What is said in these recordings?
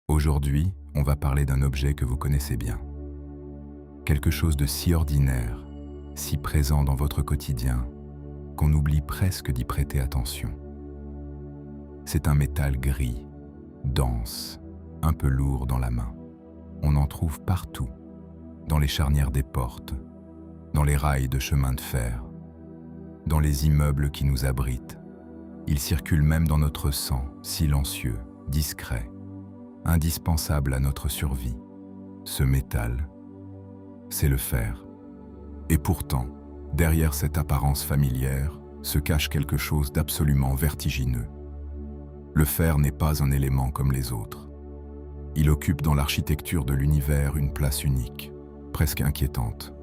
Aujourd'hui, on va parler d'un objet que vous connaissez bien. Quelque chose de si ordinaire, si présent dans votre quotidien, qu'on oublie presque d'y prêter attention. C'est un métal gris, dense, un peu lourd dans la main. On en trouve partout, dans les charnières des portes, dans les rails de chemin de fer, dans les immeubles qui nous abritent. Il circule même dans notre sang, silencieux, discret, indispensable à notre survie. Ce métal, c'est le fer. Et pourtant, derrière cette apparence familière, se cache quelque chose d'absolument vertigineux. Le fer n'est pas un élément comme les autres. Il occupe dans l'architecture de l'univers une place unique, presque inquiétante.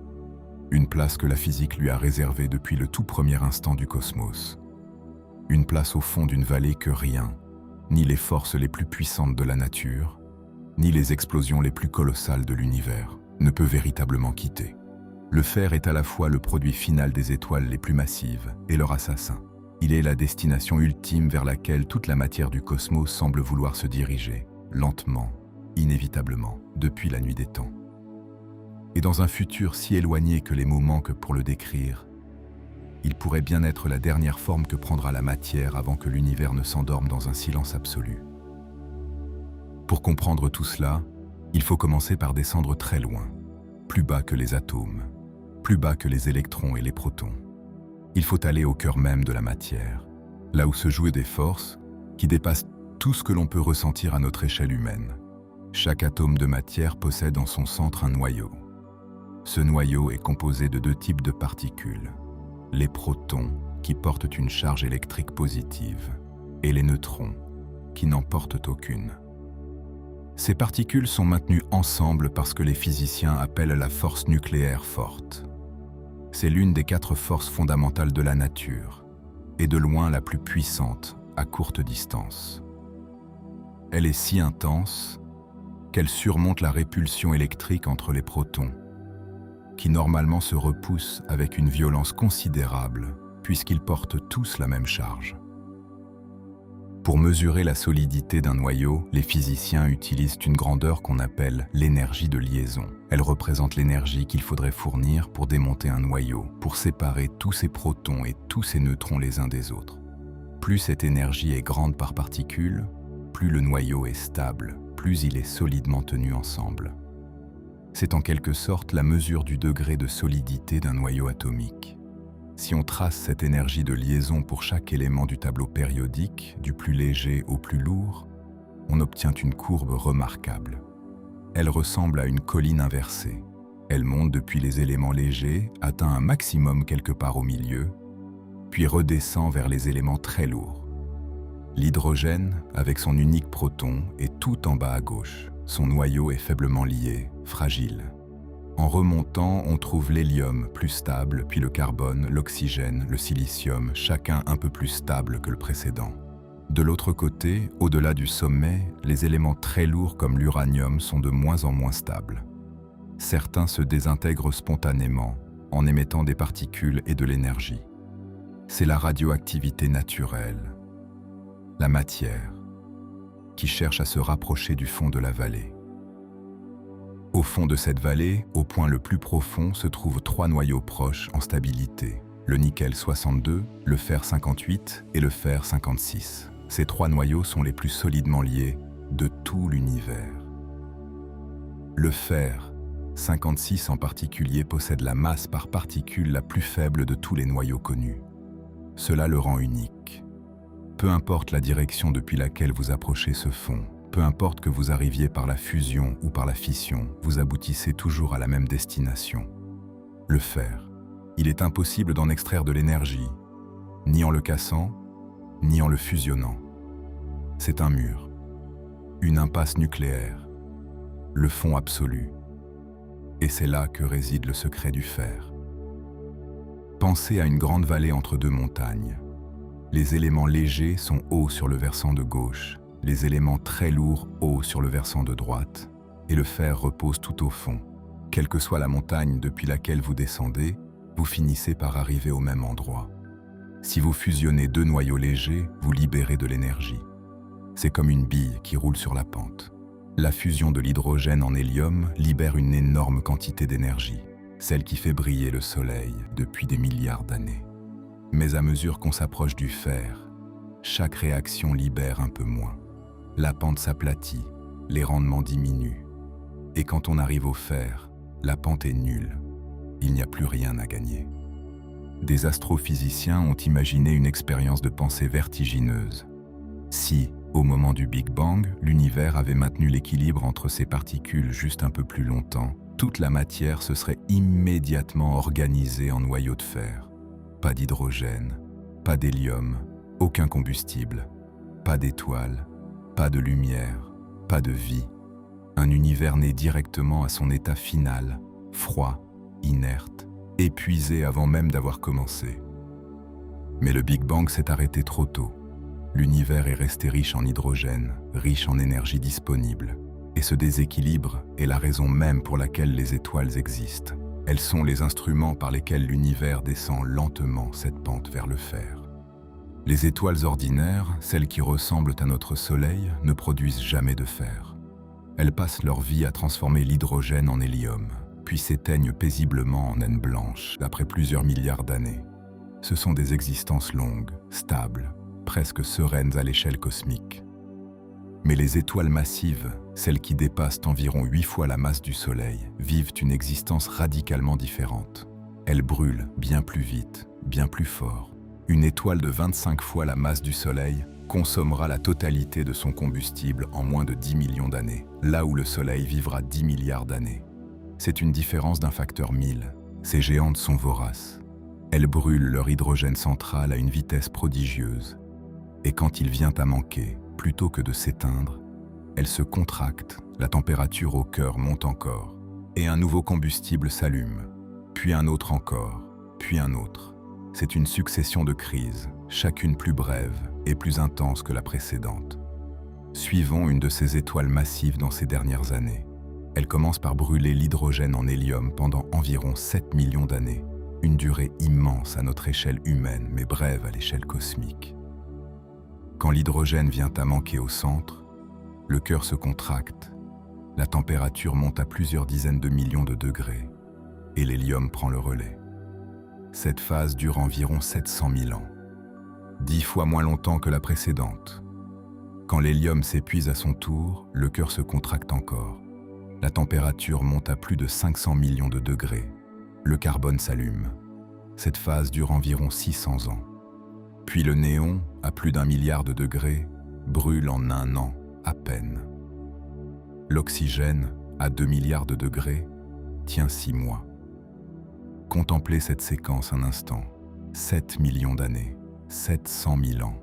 Une place que la physique lui a réservée depuis le tout premier instant du cosmos. Une place au fond d'une vallée que rien, ni les forces les plus puissantes de la nature, ni les explosions les plus colossales de l'univers, ne peut véritablement quitter. Le fer est à la fois le produit final des étoiles les plus massives et leur assassin. Il est la destination ultime vers laquelle toute la matière du cosmos semble vouloir se diriger, lentement, inévitablement, depuis la nuit des temps. Et dans un futur si éloigné que les mots manquent pour le décrire, il pourrait bien être la dernière forme que prendra la matière avant que l'univers ne s'endorme dans un silence absolu. Pour comprendre tout cela, il faut commencer par descendre très loin, plus bas que les atomes, plus bas que les électrons et les protons. Il faut aller au cœur même de la matière, là où se jouent des forces qui dépassent tout ce que l'on peut ressentir à notre échelle humaine. Chaque atome de matière possède en son centre un noyau. Ce noyau est composé de deux types de particules. Les protons, qui portent une charge électrique positive, et les neutrons, qui n'en portent aucune. Ces particules sont maintenues ensemble parce que les physiciens appellent la force nucléaire forte. C'est l'une des 4 forces fondamentales de la nature, et de loin la plus puissante à courte distance. Elle est si intense qu'elle surmonte la répulsion électrique entre les protons, qui normalement se repoussent avec une violence considérable, puisqu'ils portent tous la même charge. Pour mesurer la solidité d'un noyau, les physiciens utilisent une grandeur qu'on appelle l'énergie de liaison. Elle représente l'énergie qu'il faudrait fournir pour démonter un noyau, pour séparer tous ces protons et tous ces neutrons les uns des autres. Plus cette énergie est grande par particule, plus le noyau est stable, plus il est solidement tenu ensemble. C'est en quelque sorte la mesure du degré de solidité d'un noyau atomique. Si on trace cette énergie de liaison pour chaque élément du tableau périodique, du plus léger au plus lourd, on obtient une courbe remarquable. Elle ressemble à une colline inversée. Elle monte depuis les éléments légers, atteint un maximum quelque part au milieu, puis redescend vers les éléments très lourds. L'hydrogène, avec son unique proton, est tout en bas à gauche. Son noyau est faiblement lié, fragile. En remontant, on trouve l'hélium plus stable, puis le carbone, l'oxygène, le silicium, chacun un peu plus stable que le précédent. De l'autre côté, au-delà du sommet, les éléments très lourds comme l'uranium sont de moins en moins stables. Certains se désintègrent spontanément, en émettant des particules et de l'énergie. C'est la radioactivité naturelle, la matière, qui cherche à se rapprocher du fond de la vallée. Au fond de cette vallée, au point le plus profond, se trouvent 3 noyaux proches en stabilité, le nickel 62, le fer 58 et le fer 56. Ces 3 noyaux sont les plus solidement liés de tout l'univers. Le fer 56 en particulier possède la masse par particule la plus faible de tous les noyaux connus. Cela le rend unique. Peu importe la direction depuis laquelle vous approchez ce fond, peu importe que vous arriviez par la fusion ou par la fission, vous aboutissez toujours à la même destination. Le fer. Il est impossible d'en extraire de l'énergie, ni en le cassant, ni en le fusionnant. C'est un mur, une impasse nucléaire, le fond absolu. Et c'est là que réside le secret du fer. Pensez à une grande vallée entre 2 montagnes. Les éléments légers sont hauts sur le versant de gauche, les éléments très lourds hauts sur le versant de droite, et le fer repose tout au fond. Quelle que soit la montagne depuis laquelle vous descendez, vous finissez par arriver au même endroit. Si vous fusionnez 2 noyaux légers, vous libérez de l'énergie. C'est comme une bille qui roule sur la pente. La fusion de l'hydrogène en hélium libère une énorme quantité d'énergie, celle qui fait briller le Soleil depuis des milliards d'années. Mais à mesure qu'on s'approche du fer, chaque réaction libère un peu moins. La pente s'aplatit, les rendements diminuent. Et quand on arrive au fer, la pente est nulle. Il n'y a plus rien à gagner. Des astrophysiciens ont imaginé une expérience de pensée vertigineuse. Si, au moment du Big Bang, l'univers avait maintenu l'équilibre entre ces particules juste un peu plus longtemps, toute la matière se serait immédiatement organisée en noyaux de fer. Pas d'hydrogène, pas d'hélium, aucun combustible, pas d'étoiles, pas de lumière, pas de vie. Un univers né directement à son état final, froid, inerte, épuisé avant même d'avoir commencé. Mais le Big Bang s'est arrêté trop tôt. L'univers est resté riche en hydrogène, riche en énergie disponible. Et ce déséquilibre est la raison même pour laquelle les étoiles existent. Elles sont les instruments par lesquels l'univers descend lentement cette pente vers le fer. Les étoiles ordinaires, celles qui ressemblent à notre Soleil, ne produisent jamais de fer. Elles passent leur vie à transformer l'hydrogène en hélium, puis s'éteignent paisiblement en naines blanches après plusieurs milliards d'années. Ce sont des existences longues, stables, presque sereines à l'échelle cosmique. Mais les étoiles massives, celles qui dépassent environ 8 fois la masse du Soleil, vivent une existence radicalement différente. Elles brûlent bien plus vite, bien plus fort. Une étoile de 25 fois la masse du Soleil consommera la totalité de son combustible en moins de 10 millions d'années, là où le Soleil vivra 10 milliards d'années. C'est une différence d'un facteur 1000. Ces géantes sont voraces. Elles brûlent leur hydrogène central à une vitesse prodigieuse. Et quand il vient à manquer, plutôt que de s'éteindre, elles se contractent, la température au cœur monte encore, et un nouveau combustible s'allume, puis un autre encore, puis un autre. C'est une succession de crises, chacune plus brève et plus intense que la précédente. Suivons une de ces étoiles massives dans ces dernières années. Elle commence par brûler l'hydrogène en hélium pendant environ 7 millions d'années, une durée immense à notre échelle humaine mais brève à l'échelle cosmique. Quand l'hydrogène vient à manquer au centre, le cœur se contracte, la température monte à plusieurs dizaines de millions de degrés et l'hélium prend le relais. Cette phase dure environ 700 000 ans, 10 fois moins longtemps que la précédente. Quand l'hélium s'épuise à son tour, le cœur se contracte encore. La température monte à plus de 500 millions de degrés. Le carbone s'allume. Cette phase dure environ 600 ans. Puis le néon, à plus d'1 milliard de degrés, brûle en un an à peine. L'oxygène, à 2 milliards de degrés, tient 6 mois. Contemplez cette séquence un instant. 7 millions d'années, 700 000 ans,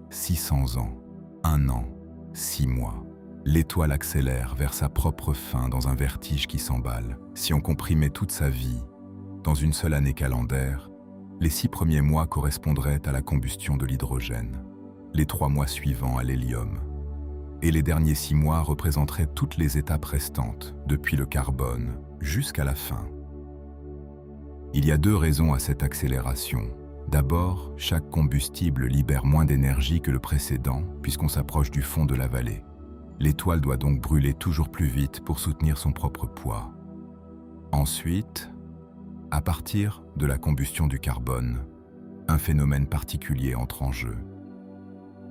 600 ans, 1 an, 6 mois. L'étoile accélère vers sa propre fin dans un vertige qui s'emballe. Si on comprimait toute sa vie dans une seule année calendaire, les 6 premiers mois correspondraient à la combustion de l'hydrogène, les 3 mois suivants à l'hélium, et les derniers 6 mois représenteraient toutes les étapes restantes, depuis le carbone jusqu'à la fin. Il y a 2 raisons à cette accélération. D'abord, chaque combustible libère moins d'énergie que le précédent, puisqu'on s'approche du fond de la vallée. L'étoile doit donc brûler toujours plus vite pour soutenir son propre poids. Ensuite, à partir de la combustion du carbone, un phénomène particulier entre en jeu.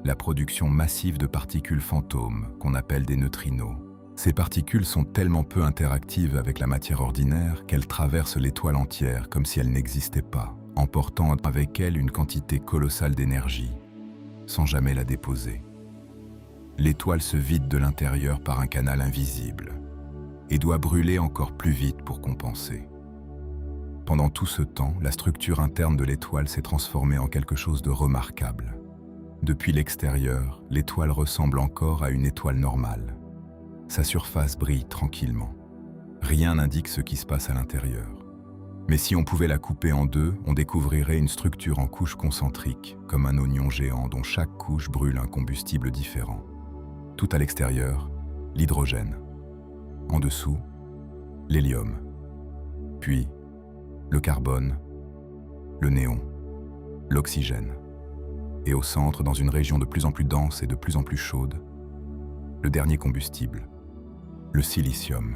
La production massive de particules fantômes, qu'on appelle des neutrinos. Ces particules sont tellement peu interactives avec la matière ordinaire qu'elles traversent l'étoile entière comme si elle n'existait pas, emportant avec elle une quantité colossale d'énergie, sans jamais la déposer. L'étoile se vide de l'intérieur par un canal invisible et doit brûler encore plus vite pour compenser. Pendant tout ce temps, la structure interne de l'étoile s'est transformée en quelque chose de remarquable. Depuis l'extérieur, l'étoile ressemble encore à une étoile normale. Sa surface brille tranquillement. Rien n'indique ce qui se passe à l'intérieur. Mais si on pouvait la couper en deux, on découvrirait une structure en couches concentriques, comme un oignon géant dont chaque couche brûle un combustible différent. Tout à l'extérieur, l'hydrogène. En dessous, l'hélium. Puis, le carbone, le néon, l'oxygène. Et au centre, dans une région de plus en plus dense et de plus en plus chaude, le dernier combustible, Le silicium.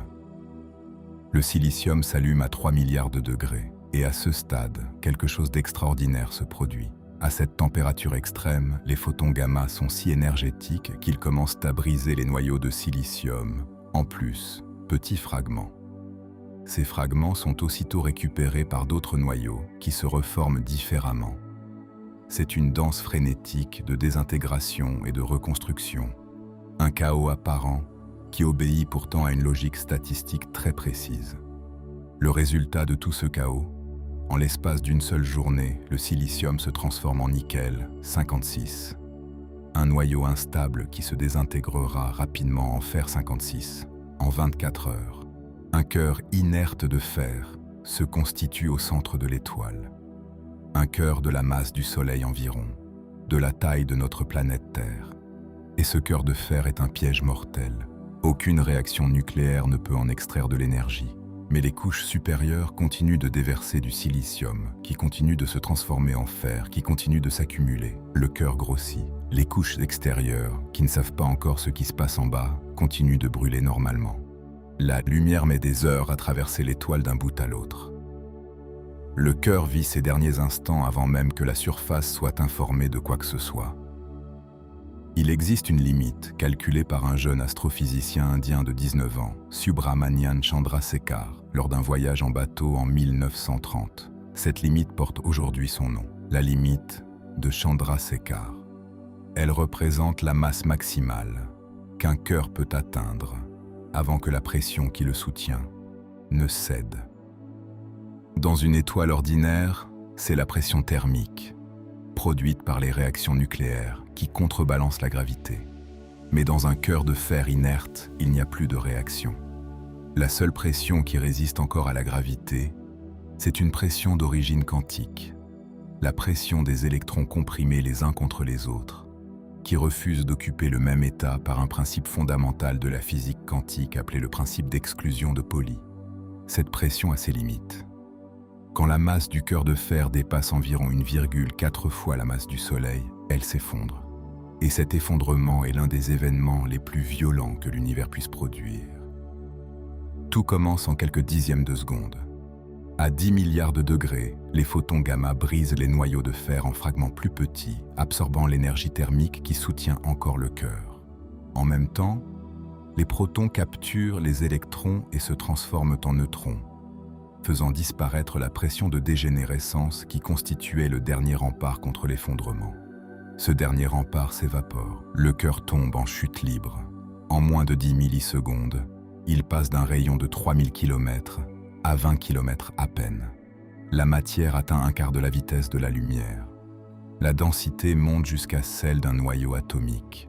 Le silicium s'allume à 3 milliards de degrés, et à ce stade, quelque chose d'extraordinaire se produit. À cette température extrême, les photons gamma sont si énergétiques qu'ils commencent à briser les noyaux de silicium, en plus, petits fragments. Ces fragments sont aussitôt récupérés par d'autres noyaux qui se reforment différemment. C'est une danse frénétique de désintégration et de reconstruction, un chaos apparent qui obéit pourtant à une logique statistique très précise. Le résultat de tout ce chaos, en l'espace d'une seule journée, le silicium se transforme en nickel 56, un noyau instable qui se désintégrera rapidement en fer 56 en 24 heures. Un cœur inerte de fer se constitue au centre de l'étoile. Un cœur de la masse du Soleil environ, de la taille de notre planète Terre. Et ce cœur de fer est un piège mortel. Aucune réaction nucléaire ne peut en extraire de l'énergie. Mais les couches supérieures continuent de déverser du silicium, qui continue de se transformer en fer, qui continue de s'accumuler. Le cœur grossit. Les couches extérieures, qui ne savent pas encore ce qui se passe en bas, continuent de brûler normalement. La lumière met des heures à traverser l'étoile d'un bout à l'autre. Le cœur vit ses derniers instants avant même que la surface soit informée de quoi que ce soit. Il existe une limite, calculée par un jeune astrophysicien indien de 19 ans, Subrahmanian Chandrasekhar, lors d'un voyage en bateau en 1930. Cette limite porte aujourd'hui son nom, la limite de Chandrasekhar. Elle représente la masse maximale qu'un cœur peut atteindre avant que la pression qui le soutient ne cède. Dans une étoile ordinaire, c'est la pression thermique, produite par les réactions nucléaires, qui contrebalance la gravité. Mais dans un cœur de fer inerte, il n'y a plus de réaction. La seule pression qui résiste encore à la gravité, c'est une pression d'origine quantique, la pression des électrons comprimés les uns contre les autres, qui refusent d'occuper le même état par un principe fondamental de la physique quantique appelé le principe d'exclusion de Pauli. Cette pression a ses limites. Quand la masse du cœur de fer dépasse environ 1,4 fois la masse du Soleil, elle s'effondre. Et cet effondrement est l'un des événements les plus violents que l'univers puisse produire. Tout commence en quelques dixièmes de seconde. À 10 milliards de degrés, les photons gamma brisent les noyaux de fer en fragments plus petits, absorbant l'énergie thermique qui soutient encore le cœur. En même temps, les protons capturent les électrons et se transforment en neutrons, faisant disparaître la pression de dégénérescence qui constituait le dernier rempart contre l'effondrement. Ce dernier rempart s'évapore, le cœur tombe en chute libre. En moins de 10 millisecondes, il passe d'un rayon de 3000 km à 20 km à peine. La matière atteint un quart de la vitesse de la lumière. La densité monte jusqu'à celle d'un noyau atomique.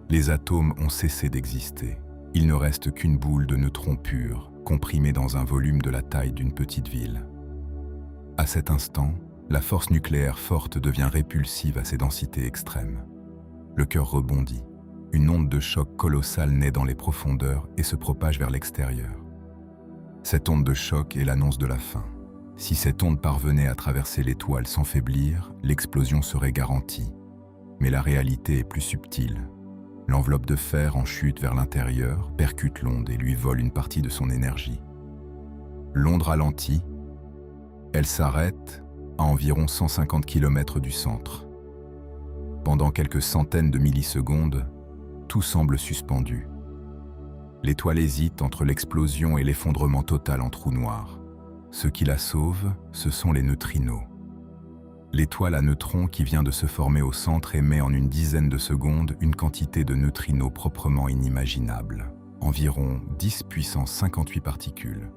Les atomes ont cessé d'exister. Il ne reste qu'une boule de neutrons purs, comprimée dans un volume de la taille d'une petite ville. À cet instant, la force nucléaire forte devient répulsive à ces densités extrêmes. Le cœur rebondit. Une onde de choc colossale naît dans les profondeurs et se propage vers l'extérieur. Cette onde de choc est l'annonce de la fin. Si cette onde parvenait à traverser l'étoile sans faiblir, l'explosion serait garantie. Mais la réalité est plus subtile. L'enveloppe de fer en chute vers l'intérieur percute l'onde et lui vole une partie de son énergie. L'onde ralentit. Elle s'arrête à environ 150 km du centre. Pendant quelques centaines de millisecondes, tout semble suspendu. L'étoile hésite entre l'explosion et l'effondrement total en trou noir. Ce qui la sauve, ce sont les neutrinos. L'étoile à neutrons qui vient de se former au centre émet en une dizaine de secondes une quantité de neutrinos proprement inimaginable, environ 10 puissance 58 particules.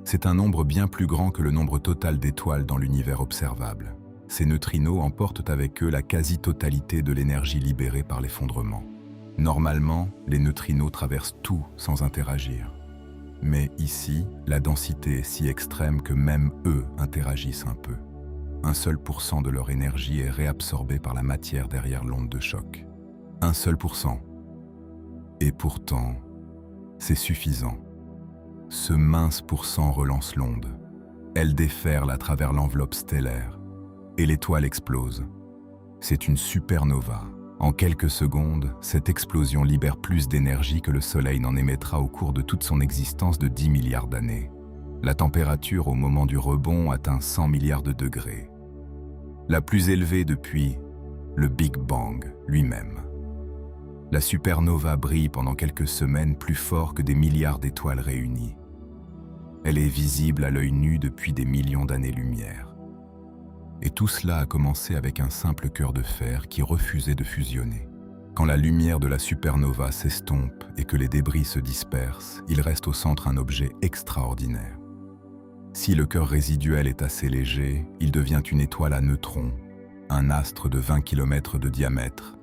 C'est un nombre bien plus grand que le nombre total d'étoiles dans l'univers observable. Ces neutrinos emportent avec eux la quasi-totalité de l'énergie libérée par l'effondrement. Normalement, les neutrinos traversent tout sans interagir. Mais ici, la densité est si extrême que même eux interagissent un peu. Un seul % de leur énergie est réabsorbé par la matière derrière l'onde de choc. Un seul %. Et pourtant, c'est suffisant. Ce mince % relance l'onde. Elle déferle à travers l'enveloppe stellaire. Et l'étoile explose. C'est une supernova, En quelques secondes, cette explosion libère plus d'énergie que le Soleil n'en émettra au cours de toute son existence de 10 milliards d'années. La température au moment du rebond atteint 100 milliards de degrés, la plus élevée depuis le Big Bang lui-même. La supernova brille pendant quelques semaines plus fort que des milliards d'étoiles réunies. Elle est visible à l'œil nu depuis des millions d'années-lumière. Et tout cela a commencé avec un simple cœur de fer qui refusait de fusionner. Quand la lumière de la supernova s'estompe et que les débris se dispersent, il reste au centre un objet extraordinaire. Si le cœur résiduel est assez léger, il devient une étoile à neutrons, un astre de 20 km de diamètre,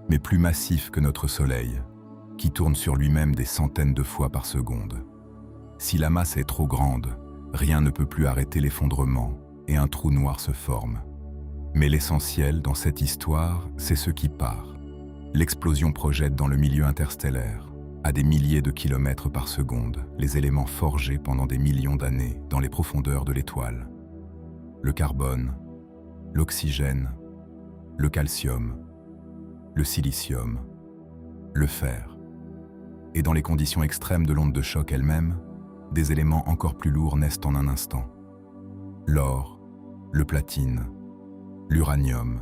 mais plus massif que notre Soleil, qui tourne sur lui-même des centaines de fois par seconde. Si la masse est trop grande, rien ne peut plus arrêter l'effondrement et un trou noir se forme. Mais l'essentiel dans cette histoire, c'est ce qui part. L'explosion projette dans le milieu interstellaire, à des milliers de kilomètres par seconde, les éléments forgés pendant des millions d'années dans les profondeurs de l'étoile. Le carbone, l'oxygène, le calcium, le silicium, le fer. Et dans les conditions extrêmes de l'onde de choc elle-même, des éléments encore plus lourds naissent en un instant. L'or, le platine, l'uranium,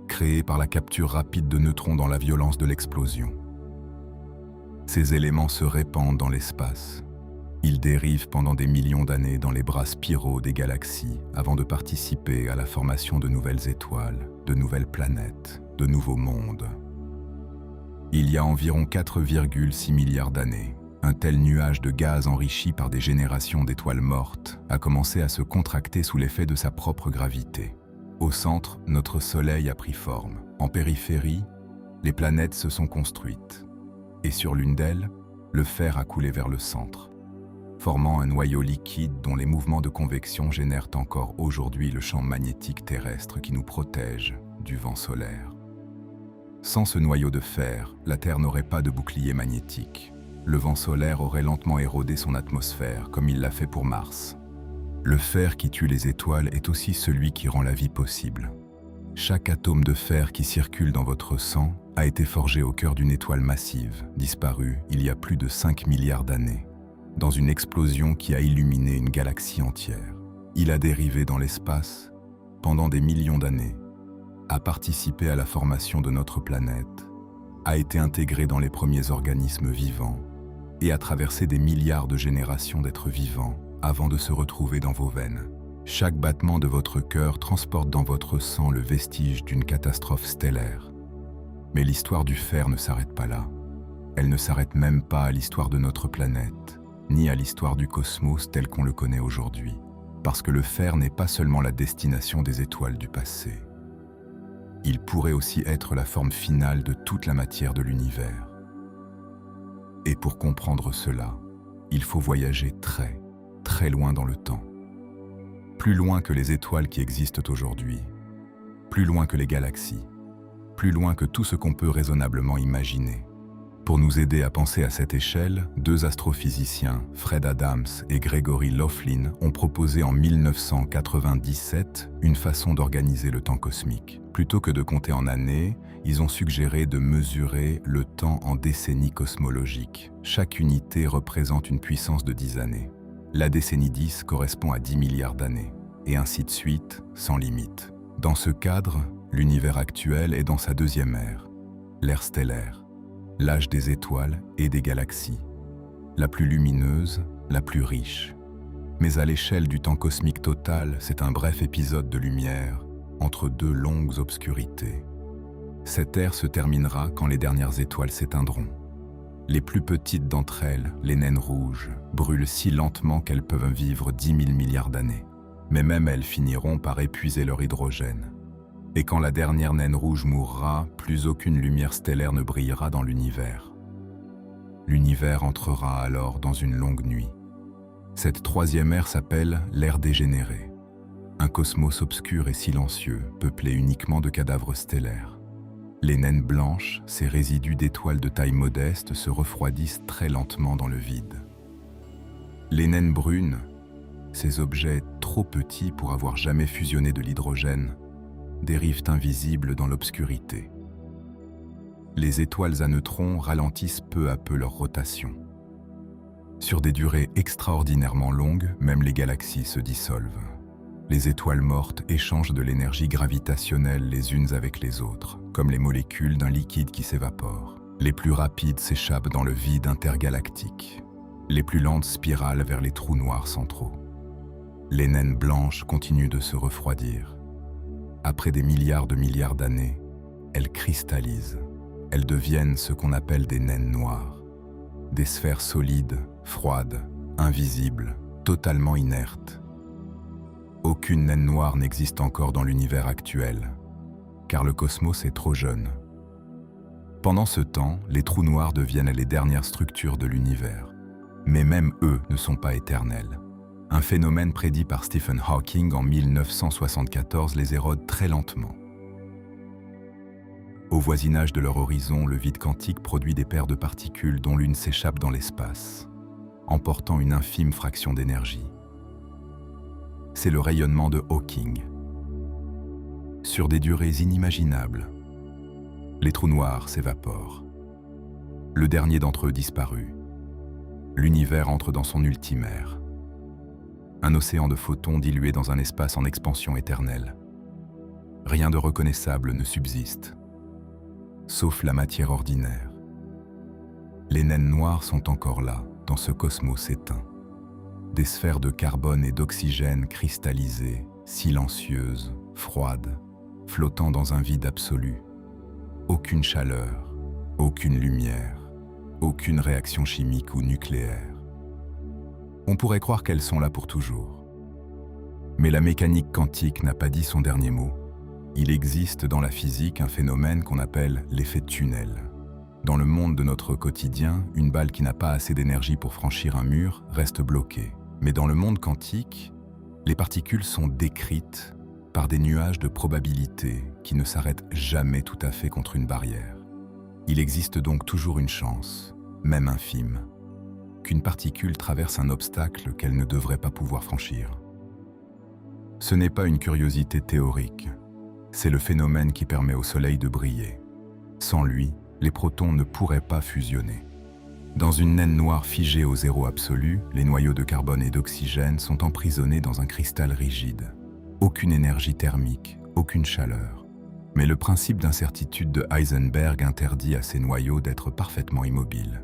créés par la capture rapide de neutrons dans la violence de l'explosion. Ces éléments se répandent dans l'espace. Ils dérivent pendant des millions d'années dans les bras spiraux des galaxies avant de participer à la formation de nouvelles étoiles, de nouvelles planètes, de nouveaux mondes. Il y a environ 4,6 milliards d'années, un tel nuage de gaz enrichi par des générations d'étoiles mortes a commencé à se contracter sous l'effet de sa propre gravité. Au centre, notre Soleil a pris forme. En périphérie, les planètes se sont construites. Et sur l'une d'elles, le fer a coulé vers le centre, formant un noyau liquide dont les mouvements de convection génèrent encore aujourd'hui le champ magnétique terrestre qui nous protège du vent solaire. Sans ce noyau de fer, la Terre n'aurait pas de bouclier magnétique. Le vent solaire aurait lentement érodé son atmosphère, comme il l'a fait pour Mars. Le fer qui tue les étoiles est aussi celui qui rend la vie possible. Chaque atome de fer qui circule dans votre sang a été forgé au cœur d'une étoile massive, disparue il y a plus de 5 milliards d'années, dans une explosion qui a illuminé une galaxie entière. Il a dérivé dans l'espace pendant des millions d'années, a participé à la formation de notre planète, a été intégré dans les premiers organismes vivants et a traversé des milliards de générations d'êtres vivants avant de se retrouver dans vos veines. Chaque battement de votre cœur transporte dans votre sang le vestige d'une catastrophe stellaire. Mais l'histoire du fer ne s'arrête pas là. Elle ne s'arrête même pas à l'histoire de notre planète, ni à l'histoire du cosmos tel qu'on le connaît aujourd'hui. Parce que le fer n'est pas seulement la destination des étoiles du passé. Il pourrait aussi être la forme finale de toute la matière de l'univers. Et pour comprendre cela, il faut voyager très, très loin dans le temps. Plus loin que les étoiles qui existent aujourd'hui, plus loin que les galaxies, plus loin que tout ce qu'on peut raisonnablement imaginer. Pour nous aider à penser à cette échelle, deux astrophysiciens, Fred Adams et Gregory Laughlin, ont proposé en 1997 une façon d'organiser le temps cosmique. Plutôt que de compter en années, ils ont suggéré de mesurer le temps en décennies cosmologiques. Chaque unité représente une puissance de 10 années. La décennie 10 correspond à 10 milliards d'années, et ainsi de suite, sans limite. Dans ce cadre, l'univers actuel est dans sa deuxième ère, l'ère stellaire, l'âge des étoiles et des galaxies, la plus lumineuse, la plus riche. Mais à l'échelle du temps cosmique total, c'est un bref épisode de lumière entre deux longues obscurités. Cette ère se terminera quand les dernières étoiles s'éteindront. Les plus petites d'entre elles, les naines rouges, brûlent si lentement qu'elles peuvent vivre 10 000 milliards d'années. Mais même elles finiront par épuiser leur hydrogène. Et quand la dernière naine rouge mourra, plus aucune lumière stellaire ne brillera dans l'univers. L'univers entrera alors dans une longue nuit. Cette troisième ère s'appelle l'ère dégénérée. Un cosmos obscur et silencieux, peuplé uniquement de cadavres stellaires. Les naines blanches, ces résidus d'étoiles de taille modeste, se refroidissent très lentement dans le vide. Les naines brunes, ces objets trop petits pour avoir jamais fusionné de l'hydrogène, dérivent invisibles dans l'obscurité. les étoiles à neutrons ralentissent peu à peu leur rotation. Sur des durées extraordinairement longues, même les galaxies se dissolvent. Les étoiles mortes échangent de l'énergie gravitationnelle les unes avec les autres, comme les molécules d'un liquide qui s'évapore. Les plus rapides s'échappent dans le vide intergalactique. Les plus lentes spiralent vers les trous noirs centraux. Les naines blanches continuent de se refroidir. Après des milliards de milliards d'années, elles cristallisent. Elles deviennent ce qu'on appelle des naines noires. Des sphères solides, froides, invisibles, totalement inertes. Aucune naine noire n'existe encore dans l'univers actuel, car le cosmos est trop jeune. Pendant ce temps, les trous noirs deviennent les dernières structures de l'univers. Mais même eux ne sont pas éternels. Un phénomène prédit par Stephen Hawking en 1974 les érode très lentement. Au voisinage de leur horizon, le vide quantique produit des paires de particules dont l'une s'échappe dans l'espace, emportant une infime fraction d'énergie. C'est le rayonnement de Hawking. Sur des durées inimaginables, les trous noirs s'évaporent. Le dernier d'entre eux disparut. L'univers entre dans son ultime ère. Un océan de photons dilués dans un espace en expansion éternelle. Rien de reconnaissable ne subsiste, sauf la matière ordinaire. Les naines noires sont encore là, dans ce cosmos éteint. Des sphères de carbone et d'oxygène cristallisées, silencieuses, froides, flottant dans un vide absolu. Aucune chaleur, aucune lumière, aucune réaction chimique ou nucléaire. On pourrait croire qu'elles sont là pour toujours. Mais la mécanique quantique n'a pas dit son dernier mot. Il existe dans la physique un phénomène qu'on appelle l'effet de tunnel. Dans le monde de notre quotidien, une balle qui n'a pas assez d'énergie pour franchir un mur reste bloquée. Mais dans le monde quantique, les particules sont décrites par des nuages de probabilités qui ne s'arrêtent jamais tout à fait contre une barrière. Il existe donc toujours une chance, même infime, qu'une particule traverse un obstacle qu'elle ne devrait pas pouvoir franchir. Ce n'est pas une curiosité théorique, c'est le phénomène qui permet au Soleil de briller. Sans lui, les protons ne pourraient pas fusionner. Dans une naine noire figée au zéro absolu, les noyaux de carbone et d'oxygène sont emprisonnés dans un cristal rigide. Aucune énergie thermique, aucune chaleur. Mais le principe d'incertitude de Heisenberg interdit à ces noyaux d'être parfaitement immobiles.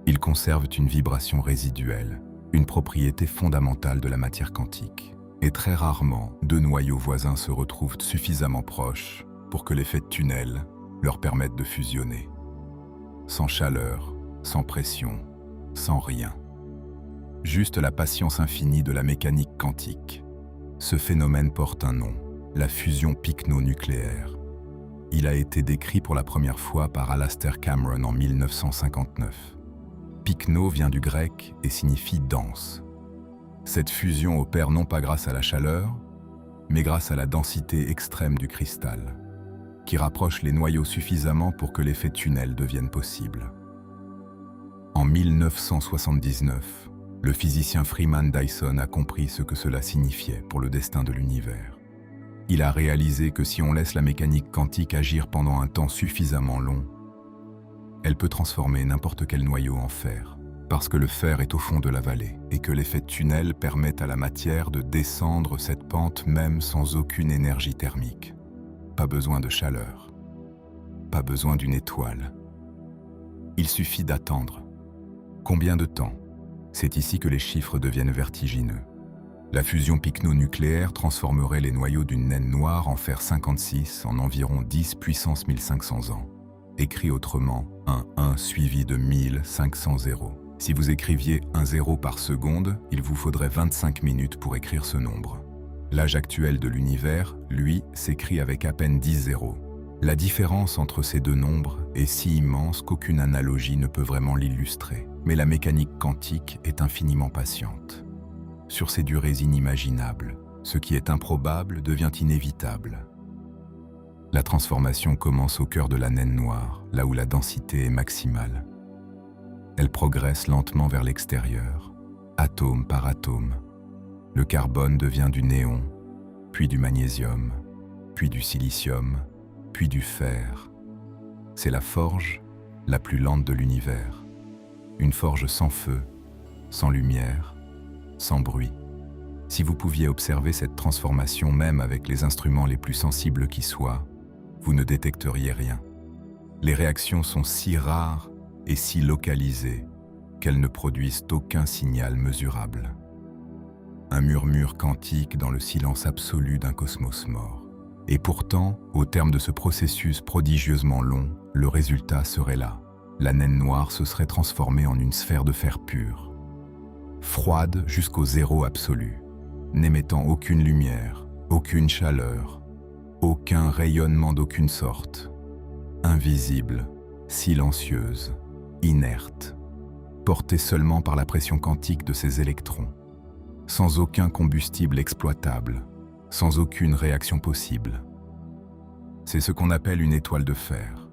Ils conservent une vibration résiduelle, une propriété fondamentale de la matière quantique. Et très rarement, deux noyaux voisins se retrouvent suffisamment proches pour que l'effet de tunnel leur permette de fusionner. Sans chaleur, sans pression, sans rien. Juste la patience infinie de la mécanique quantique. Ce phénomène porte un nom, la fusion picno-nucléaire. Il a été décrit pour la première fois par Alastair Cameron en 1959. Picno vient du grec et signifie dense. Cette fusion opère non pas grâce à la chaleur, mais grâce à la densité extrême du cristal, qui rapproche les noyaux suffisamment pour que l'effet tunnel devienne possible. En 1979, le physicien Freeman Dyson a compris ce que cela signifiait pour le destin de l'univers. Il a réalisé que si on laisse la mécanique quantique agir pendant un temps suffisamment long, elle peut transformer n'importe quel noyau en fer, parce que le fer est au fond de la vallée et que l'effet de tunnel permet à la matière de descendre cette pente même sans aucune énergie thermique. Pas besoin de chaleur, pas besoin d'une étoile. Il suffit d'attendre. Combien de temps? C'est ici que les chiffres deviennent vertigineux. La fusion picno-nucléaire transformerait les noyaux d'une naine noire en fer 56 en environ 10 puissance 1500 ans. Écrit autrement, un 1 suivi de 1500 zéros. Si vous écriviez un zéro par seconde, il vous faudrait 25 minutes pour écrire ce nombre. L'âge actuel de l'univers, lui, s'écrit avec à peine 10 zéros. La différence entre ces deux nombres est si immense qu'aucune analogie ne peut vraiment l'illustrer. Mais la mécanique quantique est infiniment patiente. Sur ces durées inimaginables, ce qui est improbable devient inévitable. La transformation commence au cœur de la naine noire, là où la densité est maximale. Elle progresse lentement vers l'extérieur, atome par atome. Le carbone devient du néon, puis du magnésium, puis du silicium, puis du fer. C'est la forge la plus lente de l'univers. Une forge sans feu, sans lumière, sans bruit. Si vous pouviez observer cette transformation même avec les instruments les plus sensibles qui soient, vous ne détecteriez rien. Les réactions sont si rares et si localisées qu'elles ne produisent aucun signal mesurable. Un murmure quantique dans le silence absolu d'un cosmos mort. Et pourtant, au terme de ce processus prodigieusement long, le résultat serait là. La naine noire se serait transformée en une sphère de fer pur, froide jusqu'au zéro absolu, n'émettant aucune lumière, aucune chaleur, aucun rayonnement d'aucune sorte, invisible, silencieuse, inerte, portée seulement par la pression quantique de ses électrons, sans aucun combustible exploitable, sans aucune réaction possible. C'est ce qu'on appelle une étoile de fer.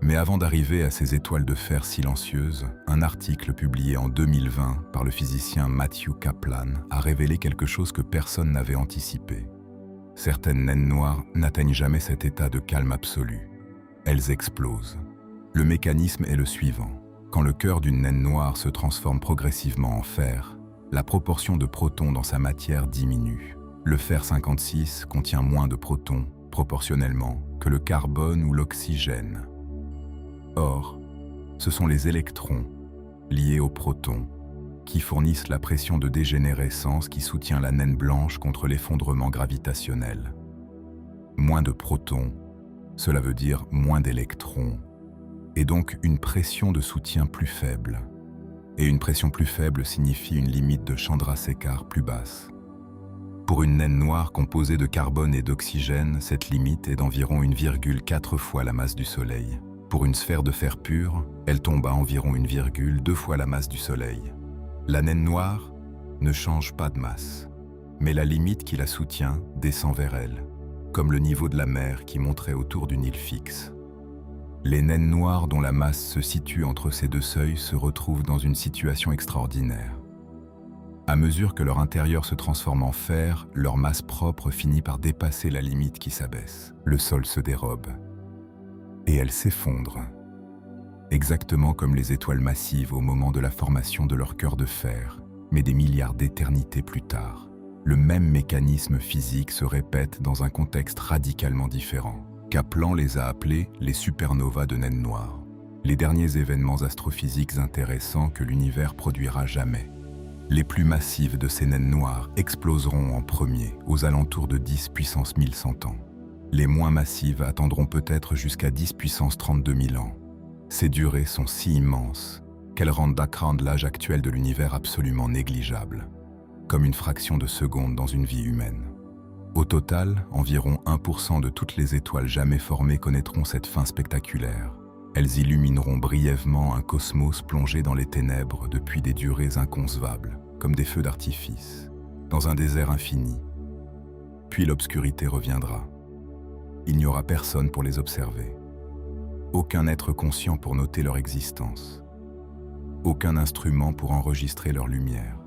Mais avant d'arriver à ces étoiles de fer silencieuses, un article publié en 2020 par le physicien Matthew Kaplan a révélé quelque chose que personne n'avait anticipé. Certaines naines noires n'atteignent jamais cet état de calme absolu. Elles explosent. Le mécanisme est le suivant. Quand le cœur d'une naine noire se transforme progressivement en fer, la proportion de protons dans sa matière diminue. Le fer 56 contient moins de protons, proportionnellement, que le carbone ou l'oxygène. Or, ce sont les électrons, liés aux protons, qui fournissent la pression de dégénérescence qui soutient la naine blanche contre l'effondrement gravitationnel. Moins de protons, cela veut dire moins d'électrons, et donc une pression de soutien plus faible. Et une pression plus faible signifie une limite de Chandrasekhar plus basse. Pour une naine noire composée de carbone et d'oxygène, cette limite est d'environ 1,4 fois la masse du Soleil. Pour une sphère de fer pur, elle tombe à environ 1,2 fois la masse du Soleil. La naine noire ne change pas de masse, mais la limite qui la soutient descend vers elle, comme le niveau de la mer qui monterait autour d'une île fixe. Les naines noires dont la masse se situe entre ces deux seuils se retrouvent dans une situation extraordinaire. À mesure que leur intérieur se transforme en fer, leur masse propre finit par dépasser la limite qui s'abaisse. Le sol se dérobe. Et elles s'effondrent. Exactement comme les étoiles massives au moment de la formation de leur cœur de fer, mais des milliards d'éternités plus tard. Le même mécanisme physique se répète dans un contexte radicalement différent. Kaplan les a appelés les supernovas de naines noires, les derniers événements astrophysiques intéressants que l'univers produira jamais. Les plus massives de ces naines noires exploseront en premier, aux alentours de 10 puissance 1100 ans. Les moins massives attendront peut-être jusqu'à 10 puissance 32 000 ans. Ces durées sont si immenses qu'elles rendent background l'âge actuel de l'univers absolument négligeable, comme une fraction de seconde dans une vie humaine. Au total, environ 1% de toutes les étoiles jamais formées connaîtront cette fin spectaculaire. Elles illumineront brièvement un cosmos plongé dans les ténèbres depuis des durées inconcevables, comme des feux d'artifice, dans un désert infini. Puis l'obscurité reviendra. Il n'y aura personne pour les observer. Aucun être conscient pour noter leur existence. Aucun instrument pour enregistrer leur lumière.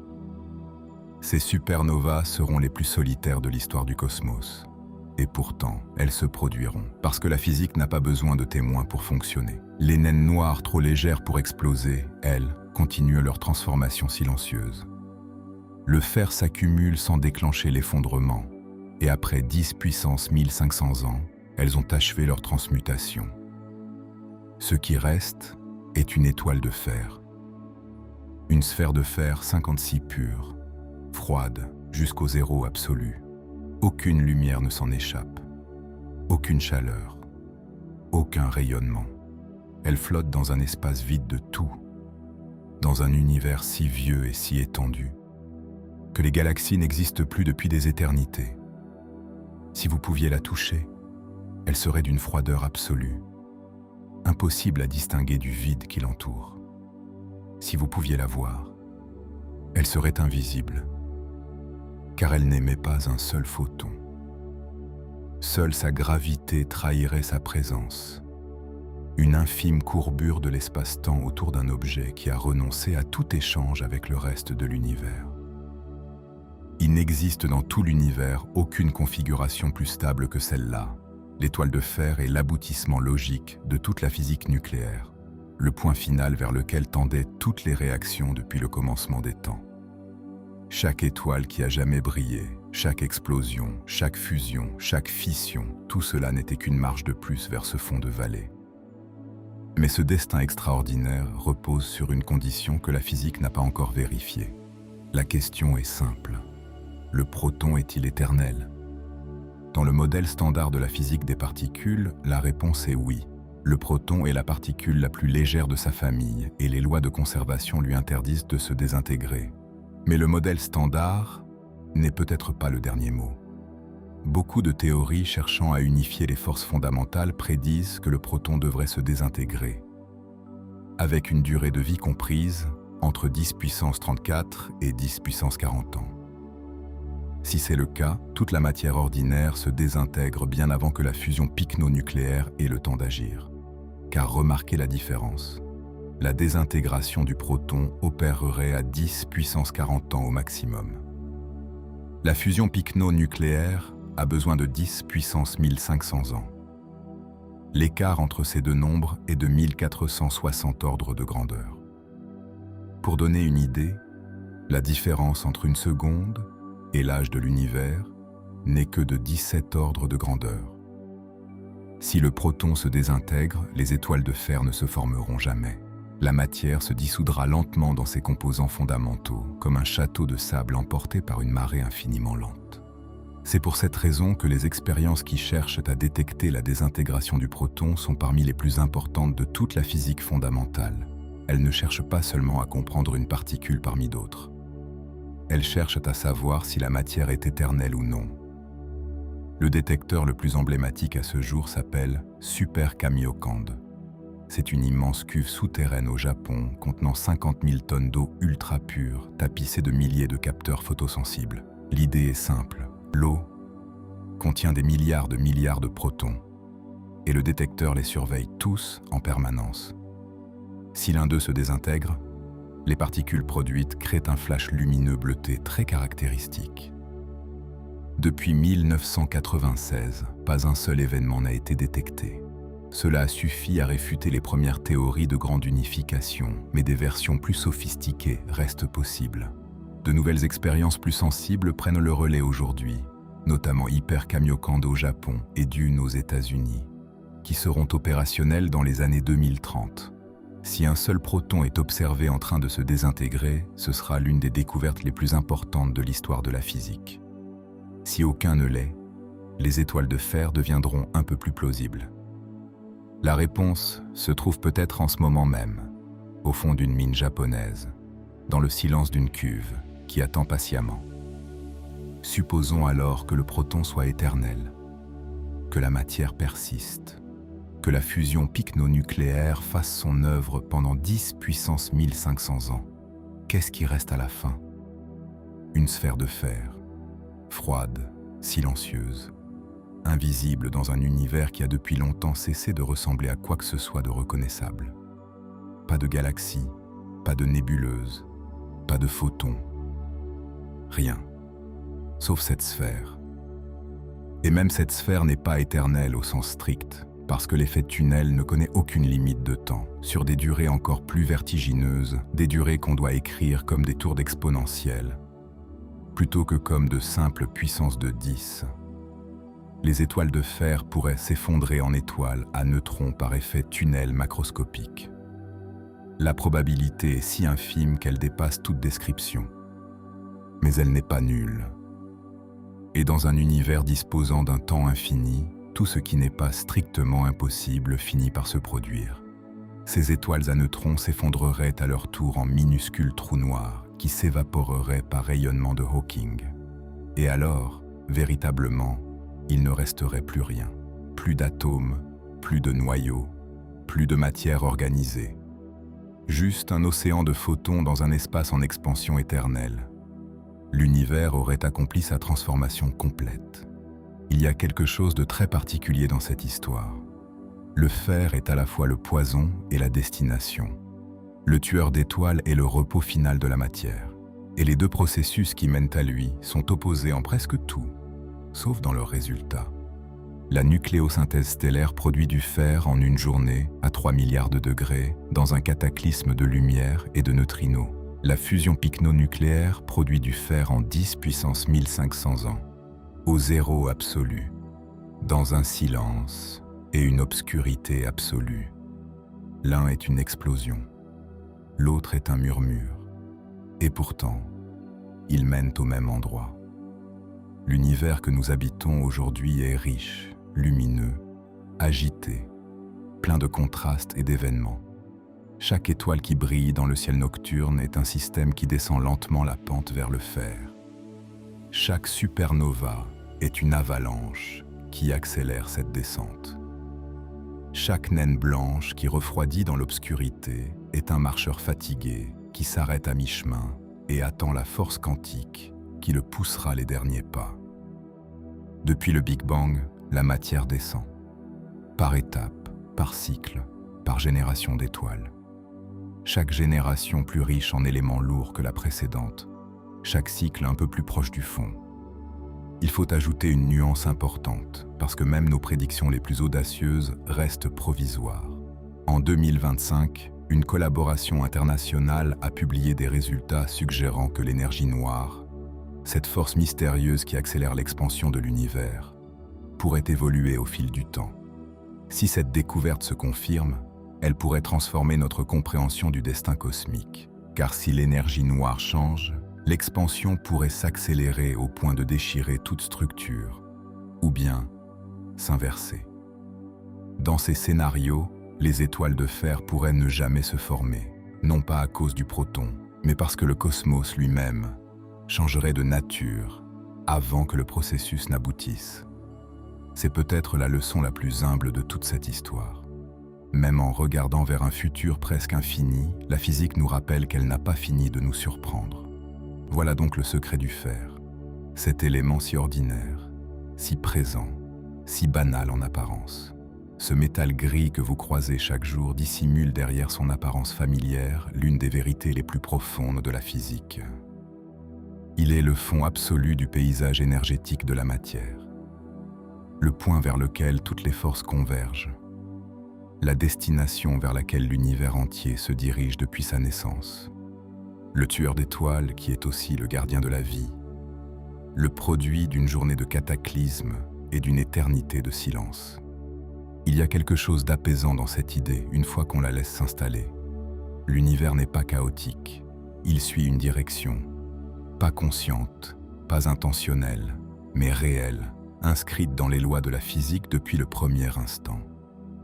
Ces supernovas seront les plus solitaires de l'histoire du cosmos. Et pourtant, elles se produiront, parce que la physique n'a pas besoin de témoins pour fonctionner. Les naines noires trop légères pour exploser, elles, continuent leur transformation silencieuse. Le fer s'accumule sans déclencher l'effondrement, et après 10 puissance 1500 ans, elles ont achevé leur transmutation. Ce qui reste est une étoile de fer. Une sphère de fer 56 pure, froide jusqu'au zéro absolu. Aucune lumière ne s'en échappe, aucune chaleur, aucun rayonnement. Elle flotte dans un espace vide de tout, dans un univers si vieux et si étendu, que les galaxies n'existent plus depuis des éternités. Si vous pouviez la toucher, elle serait d'une froideur absolue, impossible à distinguer du vide qui l'entoure. Si vous pouviez la voir, elle serait invisible, car elle n'émet pas un seul photon. Seule sa gravité trahirait sa présence. Une infime courbure de l'espace-temps autour d'un objet qui a renoncé à tout échange avec le reste de l'univers. Il n'existe dans tout l'univers aucune configuration plus stable que celle-là, L'étoile de fer est l'aboutissement logique de toute la physique nucléaire, le point final vers lequel tendaient toutes les réactions depuis le commencement des temps. Chaque étoile qui a jamais brillé, chaque explosion, chaque fusion, chaque fission, tout cela n'était qu'une marche de plus vers ce fond de vallée. Mais ce destin extraordinaire repose sur une condition que la physique n'a pas encore vérifiée. La question est simple. Le proton est-il éternel? Dans le modèle standard de la physique des particules, la réponse est oui. Le proton est la particule la plus légère de sa famille et les lois de conservation lui interdisent de se désintégrer. Mais le modèle standard n'est peut-être pas le dernier mot. Beaucoup de théories cherchant à unifier les forces fondamentales prédisent que le proton devrait se désintégrer, avec une durée de vie comprise entre 10 puissance 34 et 10 puissance 40 ans. Si c'est le cas, toute la matière ordinaire se désintègre bien avant que la fusion pycno-nucléaire ait le temps d'agir. Car remarquez la différence. La désintégration du proton opérerait à 10 puissance 40 ans au maximum. La fusion pycno-nucléaire a besoin de 10 puissance 1500 ans. L'écart entre ces deux nombres est de 1460 ordres de grandeur. Pour donner une idée, la différence entre une seconde et l'âge de l'univers n'est que de 17 ordres de grandeur. Si le proton se désintègre, les étoiles de fer ne se formeront jamais. La matière se dissoudra lentement dans ses composants fondamentaux, comme un château de sable emporté par une marée infiniment lente. C'est pour cette raison que les expériences qui cherchent à détecter la désintégration du proton sont parmi les plus importantes de toute la physique fondamentale. Elles ne cherchent pas seulement à comprendre une particule parmi d'autres. Elles cherchent à savoir si la matière est éternelle ou non. Le détecteur le plus emblématique à ce jour s'appelle Super Kamiokande. C'est une immense cuve souterraine au Japon contenant 50 000 tonnes d'eau ultra pure, tapissée de milliers de capteurs photosensibles. L'idée est simple. L'eau contient des milliards de protons, et le détecteur les surveille tous en permanence. Si l'un d'eux se désintègre, les particules produites créent un flash lumineux bleuté très caractéristique. Depuis 1996, pas un seul événement n'a été détecté. Cela a suffi à réfuter les premières théories de grande unification, mais des versions plus sophistiquées restent possibles. De nouvelles expériences plus sensibles prennent le relais aujourd'hui, notamment Hyper Kamiokande au Japon et Dune aux États-Unis, qui seront opérationnelles dans les années 2030. Si un seul proton est observé en train de se désintégrer, ce sera l'une des découvertes les plus importantes de l'histoire de la physique. Si aucun ne l'est, les étoiles de fer deviendront un peu plus plausibles. La réponse se trouve peut-être en ce moment même, au fond d'une mine japonaise, dans le silence d'une cuve qui attend patiemment. Supposons alors que le proton soit éternel, que la matière persiste, que la fusion pycno-nucléaire fasse son œuvre pendant 10 puissance 1500 ans. Qu'est-ce qui reste à la fin? Une sphère de fer, froide, silencieuse, invisible dans un univers qui a depuis longtemps cessé de ressembler à quoi que ce soit de reconnaissable. Pas de galaxie, pas de nébuleuse, pas de photons. Rien, sauf cette sphère. Et même cette sphère n'est pas éternelle au sens strict, parce que l'effet tunnel ne connaît aucune limite de temps, sur des durées encore plus vertigineuses, des durées qu'on doit écrire comme des tours d'exponentielle, plutôt que comme de simples puissances de 10. Les étoiles de fer pourraient s'effondrer en étoiles à neutrons par effet tunnel macroscopique. La probabilité est si infime qu'elle dépasse toute description. Mais elle n'est pas nulle. Et dans un univers disposant d'un temps infini, tout ce qui n'est pas strictement impossible finit par se produire. Ces étoiles à neutrons s'effondreraient à leur tour en minuscules trous noirs qui s'évaporeraient par rayonnement de Hawking. Et alors, véritablement, il ne resterait plus rien. Plus d'atomes, plus de noyaux, plus de matière organisée. Juste un océan de photons dans un espace en expansion éternelle. L'univers aurait accompli sa transformation complète. Il y a quelque chose de très particulier dans cette histoire. Le fer est à la fois le poison et la destination. Le tueur d'étoiles est le repos final de la matière. Et les deux processus qui mènent à lui sont opposés en presque tout, sauf dans leur résultat. La nucléosynthèse stellaire produit du fer en une journée à 3 milliards de degrés dans un cataclysme de lumière et de neutrinos. La fusion picnonucléaire produit du fer en 10 puissance 1500 ans, au zéro absolu, dans un silence et une obscurité absolue. L'un est une explosion, l'autre est un murmure, et pourtant, ils mènent au même endroit. L'univers que nous habitons aujourd'hui est riche, lumineux, agité, plein de contrastes et d'événements. Chaque étoile qui brille dans le ciel nocturne est un système qui descend lentement la pente vers le fer. Chaque supernova est une avalanche qui accélère cette descente. Chaque naine blanche qui refroidit dans l'obscurité est un marcheur fatigué qui s'arrête à mi-chemin et attend la force quantique qui le poussera les derniers pas. Depuis le Big Bang, la matière descend, par étapes, par cycle, par génération d'étoiles. Chaque génération plus riche en éléments lourds que la précédente, chaque cycle un peu plus proche du fond. Il faut ajouter une nuance importante, parce que même nos prédictions les plus audacieuses restent provisoires. En 2025, une collaboration internationale a publié des résultats suggérant que l'énergie noire, cette force mystérieuse qui accélère l'expansion de l'univers, pourrait évoluer au fil du temps. Si cette découverte se confirme, elle pourrait transformer notre compréhension du destin cosmique. Car si l'énergie noire change, l'expansion pourrait s'accélérer au point de déchirer toute structure, ou bien s'inverser. Dans ces scénarios, les étoiles de fer pourraient ne jamais se former, non pas à cause du proton, mais parce que le cosmos lui-même changerait de nature avant que le processus n'aboutisse. C'est peut-être la leçon la plus humble de toute cette histoire. Même en regardant vers un futur presque infini, la physique nous rappelle qu'elle n'a pas fini de nous surprendre. Voilà donc le secret du fer, cet élément si ordinaire, si présent, si banal en apparence. Ce métal gris que vous croisez chaque jour dissimule derrière son apparence familière l'une des vérités les plus profondes de la physique. Il est le fond absolu du paysage énergétique de la matière, le point vers lequel toutes les forces convergent, la destination vers laquelle l'univers entier se dirige depuis sa naissance. Le tueur d'étoiles qui est aussi le gardien de la vie, le produit d'une journée de cataclysme et d'une éternité de silence. Il y a quelque chose d'apaisant dans cette idée une fois qu'on la laisse s'installer. L'univers n'est pas chaotique, il suit une direction, pas consciente, pas intentionnelle, mais réelle, inscrite dans les lois de la physique depuis le premier instant.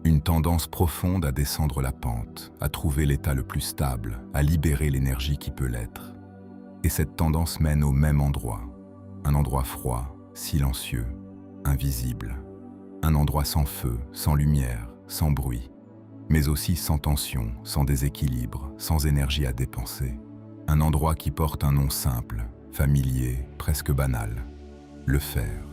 Une tendance profonde à descendre la pente, à trouver l'état le plus stable, à libérer l'énergie qui peut l'être. Et cette tendance mène au même endroit, un endroit froid, silencieux, invisible. Un endroit sans feu, sans lumière, sans bruit, mais aussi sans tension, sans déséquilibre, sans énergie à dépenser. Un endroit qui porte un nom simple, familier, presque banal, le fer.